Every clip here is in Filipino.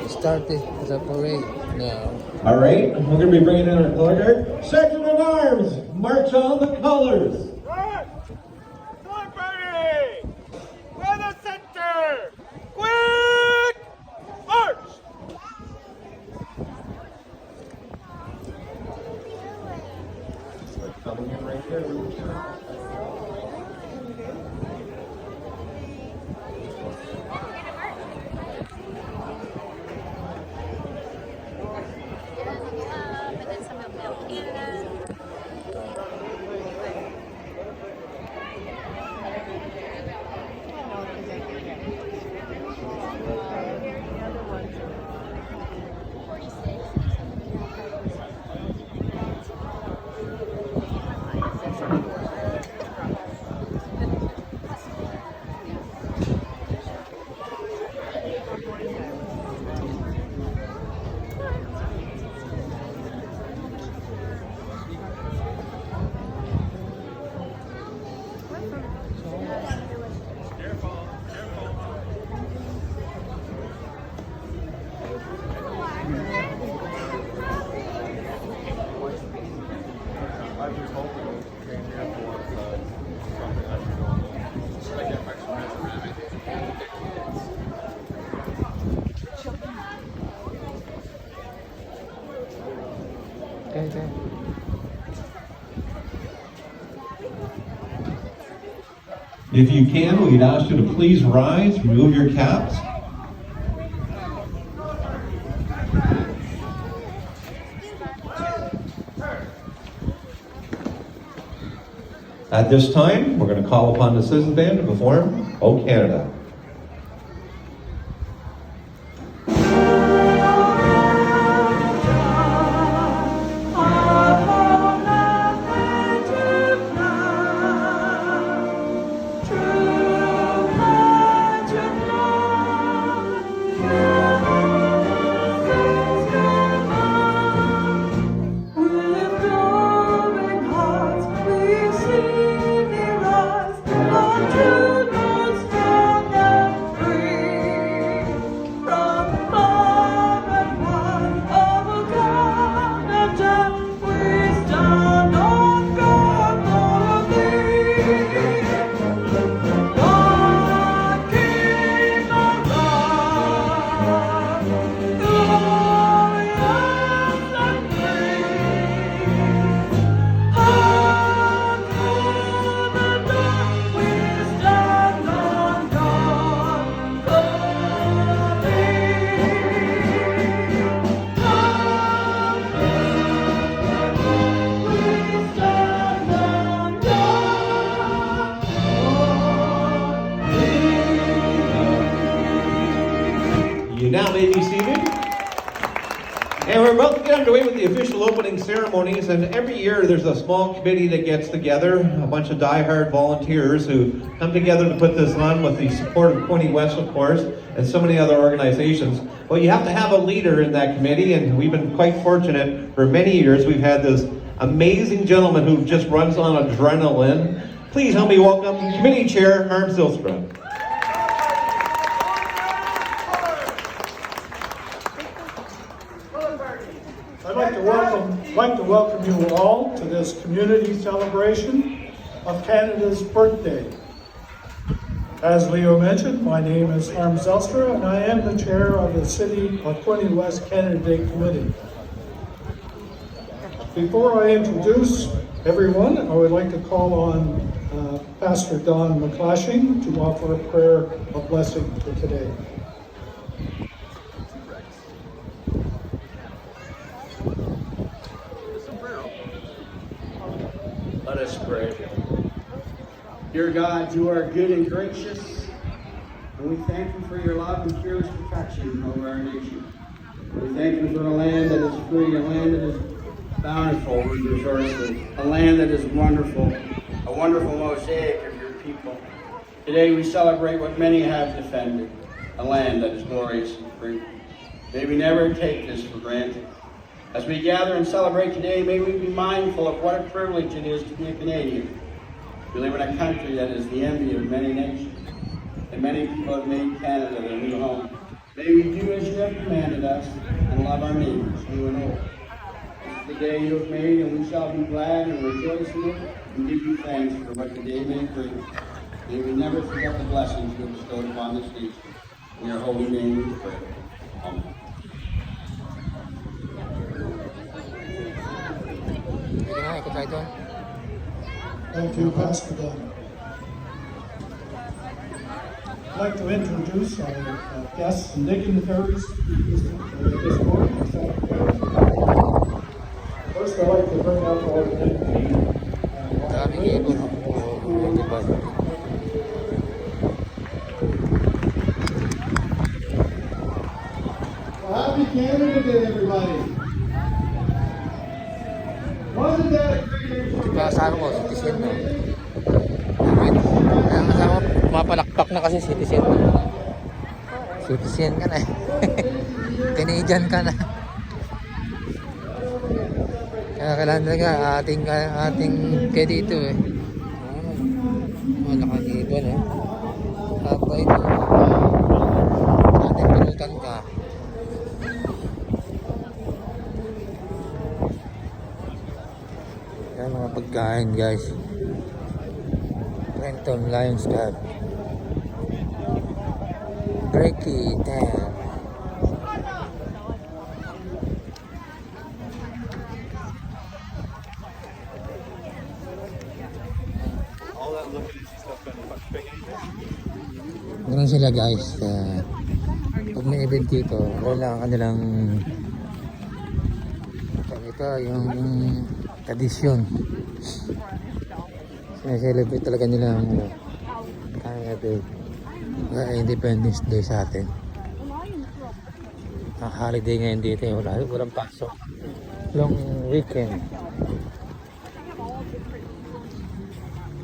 Start the parade now. All right, we're going to be bringing in our color guard. Section of Arms, march on the colors. Color party! Weather center! Quick march! Coming in right here. And then some of Milk Canada. Okay. If you can, we'd ask you to please rise, remove your caps. At this time, we're going to call upon the Citizen Band to perform O Canada. You now may be seated. And we're about to get underway with the official opening ceremonies, and every year there's a small committee that gets together, a bunch of die-hard volunteers who come together to put this on with the support of Pointy West, of course, and so many other organizations. Well, you have to have a leader in that committee, and we've been quite fortunate. For many years, we've had this amazing gentleman who just runs on adrenaline. Please help me welcome Committee Chair Harm Zylstra. I'd like to welcome you all to this community celebration of Canada's birthday. As Leo mentioned, my name is Harm Zylstra, and I am the chair of the City of Pointy West Canada Day Committee. Before I introduce everyone, I would like to call on Pastor Don McClashing to offer a prayer of blessing for today. Let us pray. Dear God, you are good and gracious, and we thank you for your love and fearless protection over our nation. We thank you for a land that is free, a land that is bountiful with resources, a land that is wonderful, a wonderful mosaic of your people. Today we celebrate what many have defended, a land that is glorious and free. May we never take this for granted. As we gather and celebrate today, may we be mindful of what a privilege it is to be a Canadian. We live in a country that is the envy of many nations, and many people have made Canada their new home. May we do as you have commanded us and love our neighbors, new and old. This is the day you have made, and we shall be glad and rejoice in it and give you thanks for what the day may bring. May we never forget the blessings you have bestowed upon this nation. In your holy name we pray. Amen. Sige nga, ikot tayo doon. Thank you, Pastor Don. I'd like to introduce our guests and dignitaries this morning. First, I'd like to bring up our Daming ibon. Oo, di ba? Happy Canada Day, everybody! Wasn't that a great intro? Ito pa kasama ko, citizen no. Kaya kasama ko, mapalakpak na kasi citizen no. Citizen ka na eh. Canadian ka na. Kaya kailangan talaga ating kaya dito eh. Nakakibon eh. Kapwa ito. Ating pinutan ka. Yan mga pagkain guys. Renton Lions Club. Breaky down. Ganun sila guys. Pag may event dito, wala ang kanilang ito yung tradisyon. Sineselebrate talaga nila ang Independence Day sa atin. Ang holiday ngayon dito, walang pasok. Long weekend.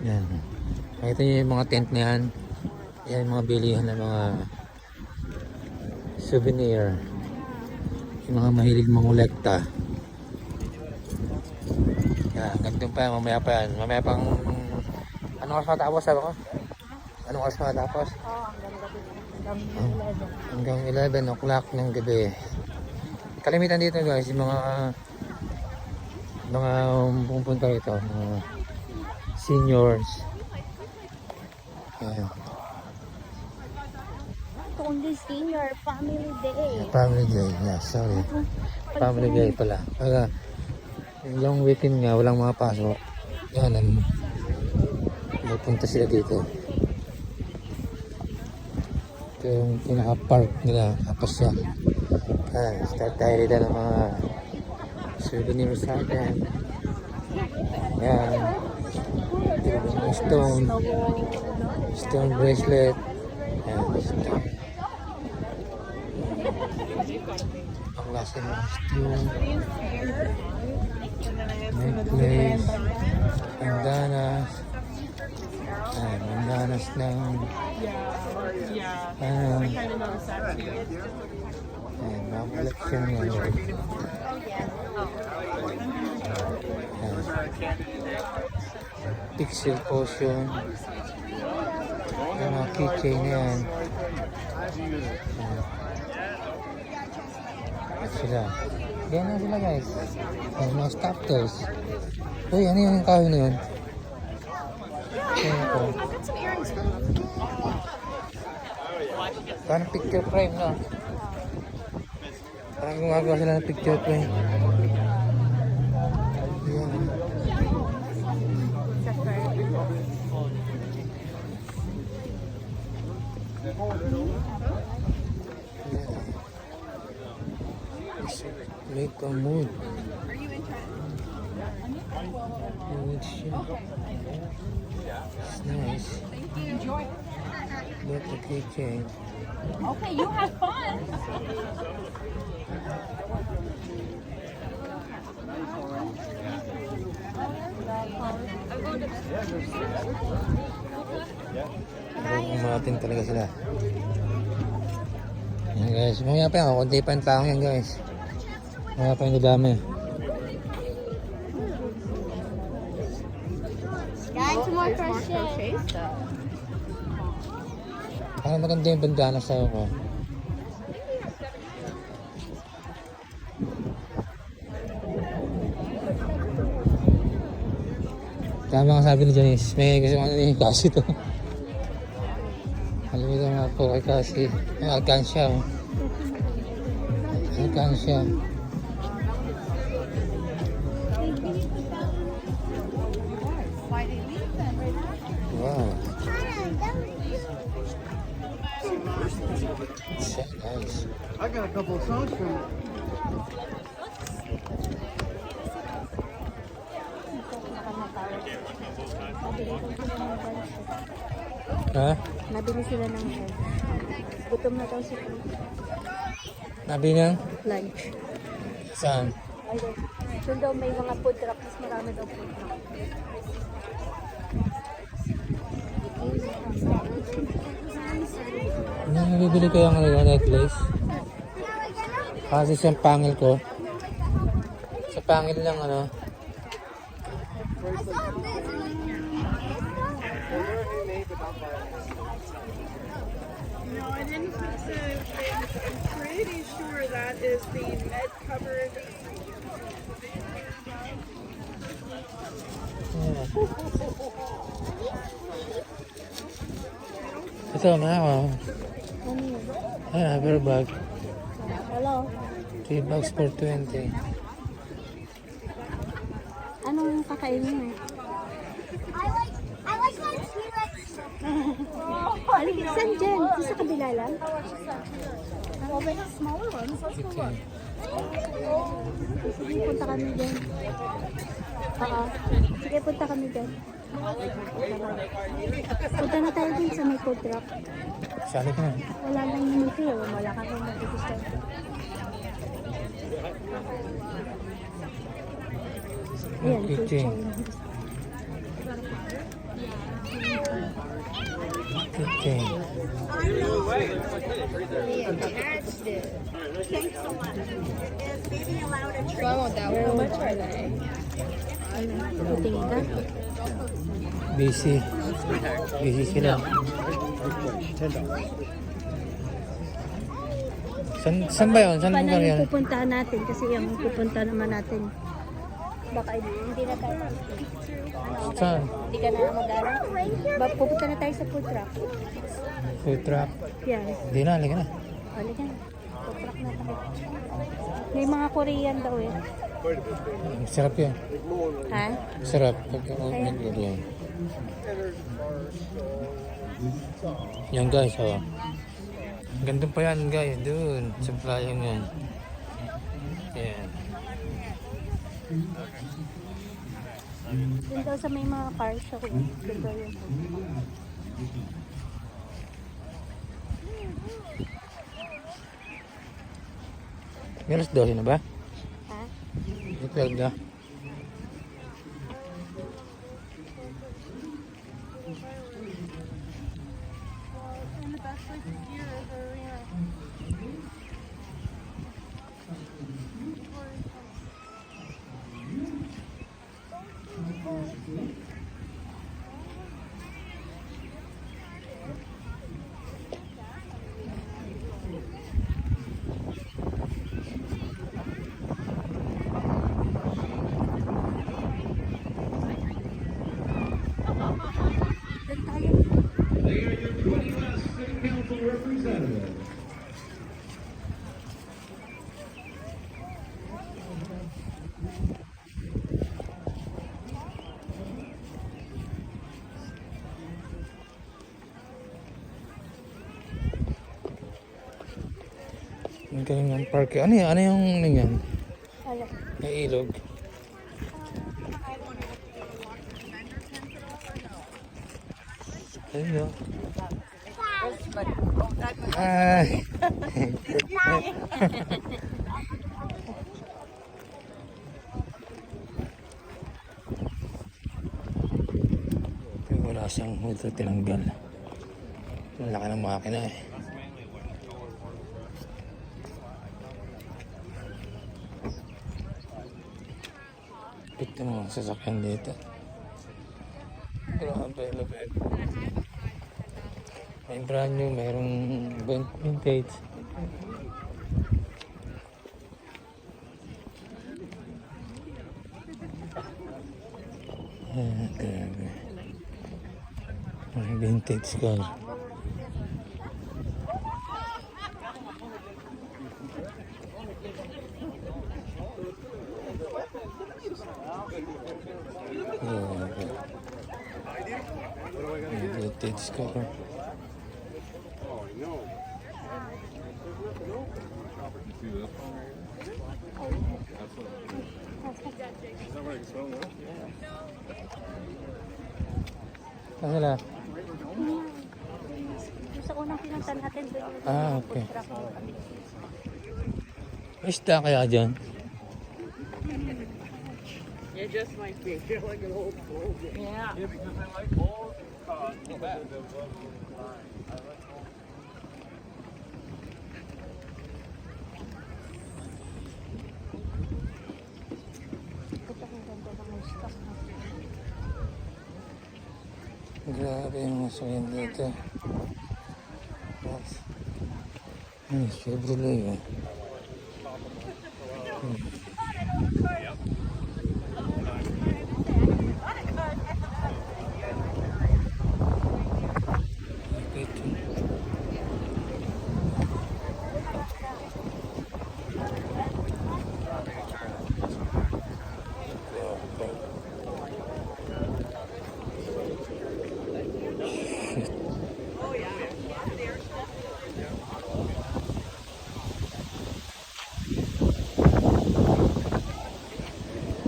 Yan. Ito yung mga tent na yan. Yan yung mga bilihan ng mga souvenir. Yung mga mahilig mangolekta. Yan, ganito pa yan, mamaya pa yan. Mamaya pang... Anong oras matapos, sabi ko? Anong oras matapos? Hanggang 11 o'clock ng gabi. Kalimitan dito guys, yung mga pupunta rito, mga seniors. Ayan. Only senior family day. Family day, yeah, sorry. Family day pala. Kaya, long weekend nga, walang mga pasok. Yan, pupunta sila dito. Ito yung pinaka-park nila, kapasya. Start tayo rito ng mga souvenirs sa atin. Yan. Stone bracelet. Yan, stone. Ang lasa ng stone. Necklace. Bandanas. Yan, bandanas ng yan, mga collection yan. Pixel potion. Yung mga keychain na yan. Sila. Yan na sila guys. Mga stop toys. Uy, ano yung kahoy na yun? Ayan ako. Parang picture frame na. Parang gumagawa sila ng picture frame. Ayan. Make a mood. Are you interested? It's nice. Thank you. Enjoy. Look the keychain. Okay, you have fun. Umating talaga sila. Yan guys, mamaya pa yan, kunti pa yung taong yan guys. Mamaya pa yung dami. Guys, more crochet. Parang maganda yung bandana sa ako. Tama ang sabi ni Janice. May kasi ano yung kasi to. Kalimutan nga po kay kasi. Ang alkansya. Oh. Alkansya. Wow. So nice. I got a couple of songs from it. Ha? Nabili sila ng head. Gutom na daw si Nabi ng? lunch. Saan? Ayun. Doon daw may mga food truck. Mas marami daw food truck. Ano nabibili ko yung ano, necklace? Kasi sa pangil ko. Sa pangil lang ano. No, I didn't put the I'm pretty sure that is the med covered. Ito na ako. Ano yun? Ayan, rubber bag. Hello? 3 bags for 20. Anong kakainin mo? I like my T-Rex. Saan dyan? Sa kabila lang? Well, they have smaller ones. Let's go look. Sige, punta kami dyan. Oo. Sige, punta kami dyan. Punta na tayo dun sa may food truck. Sali ka na. Wala lang yung ito. Wala ka kang mag-gusto. Ayan, food Kitchen. Chinese. Okay. Puting ka. Busy. Busy sila. San ba yun? San Paano lugar yung yan? pupuntahan natin? Kasi yung pupunta naman natin. Baka hindi na tayo. Saan? Hindi ka na mag-aral. Pupunta na tayo sa food truck. Food truck. Yan. Hindi na, halika na. Balik na. Food truck na tayo. May mga Korean daw eh. Sarap yan. Ha? Sarap. Pag nag-good yan. Yan guys, oh. Gandun pa yan guys, dun. Sa playang yan. Yan. Doon daw sa may mga car show. Doon daw yun. May alas 12 na ba? Ha? May 12 na. And the best place to ski is arena. They are your 20 West City Council representatives. Ang galing ng park. Ano yan? Ano yung ano yan? Alam. May ilog. Ayun yun. Ay! Wala siyang ito tinanggal. Ang laki ng makina eh. Ito mo ang sasakyan dito. Grabe, lapit. May brand new, mayroong vintage. Grabe. Ang vintage car. Grabe. Ang vintage car. Saan sila? Sa unang pinunta natin doon. Ah, okay. Isda kaya dyan? It just might be. Like an old boat. Yeah. Ito ang ganda ng mga stock na. Grabe yung masukin dito. Chevrolet.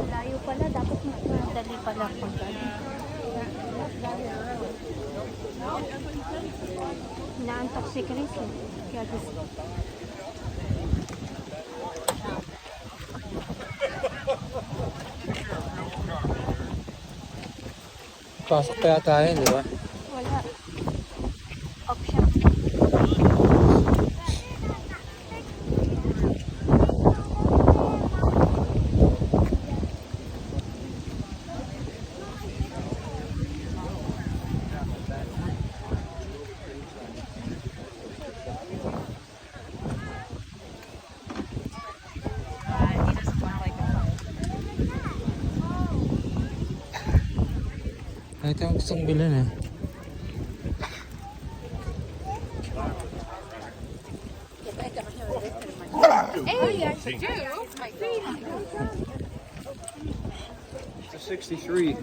Layo pala, dapat madali pala punta. Naantok si Chris eh. Kaya gusto. Pasok kaya tayo, di ba? Wala. Option. Ito yung gustong bilhin eh. It's a 63.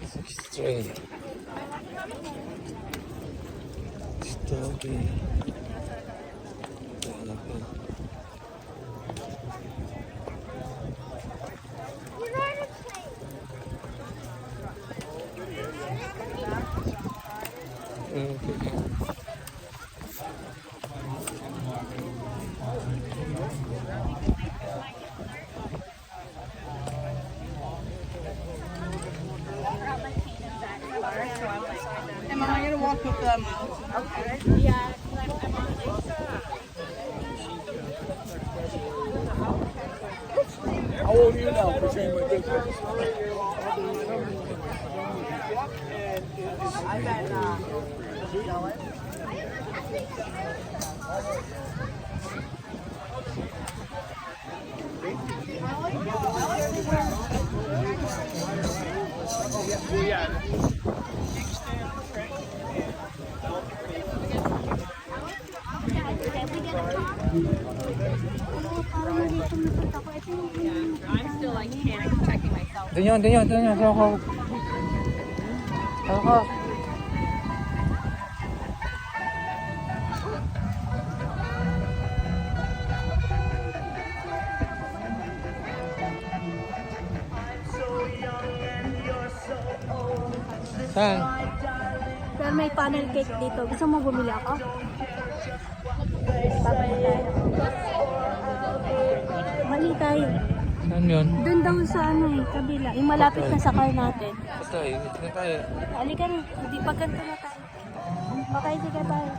63. Strawberry. Am I gonna walk with them? Okay. Yeah. How old are you now? For saying my business. I'm at I'm still like panic checking myself. Doon yun. Ako. Saan? Pero may funnel cake dito. Gusto mo bumili ako? Babalik tayo. Mali tayo. Saan yun? Doon daw sa ano eh, kabila. Yung malapit na sa car natin. Basta eh, dito na tayo. Halika na. Hindi pagkanto na tayo. Baka hindi ka tayo.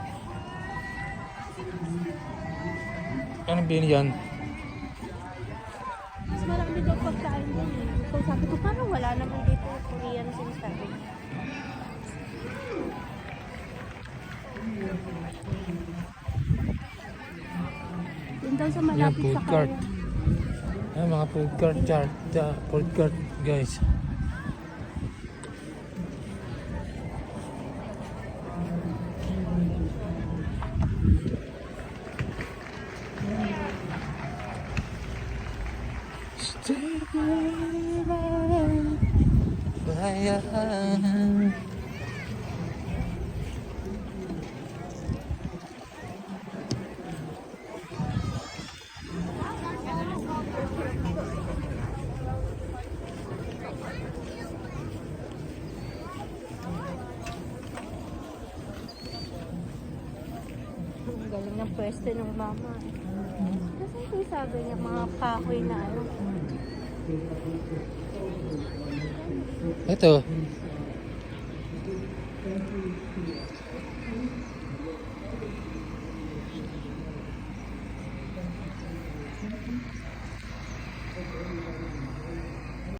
Anong bilhin dyan? Mas marami daw pagkain doon eh. So sabi ko, parang wala naman dito. Korean na sinasabi. Doon daw sa Yan, malapit food sa car. cart. Ayan, mga food cart. Food cart. Guys. Bayan. Ang galing ng pwesto ng mama. Kasi yung sabi niya, mga kahoy na ano. Ito.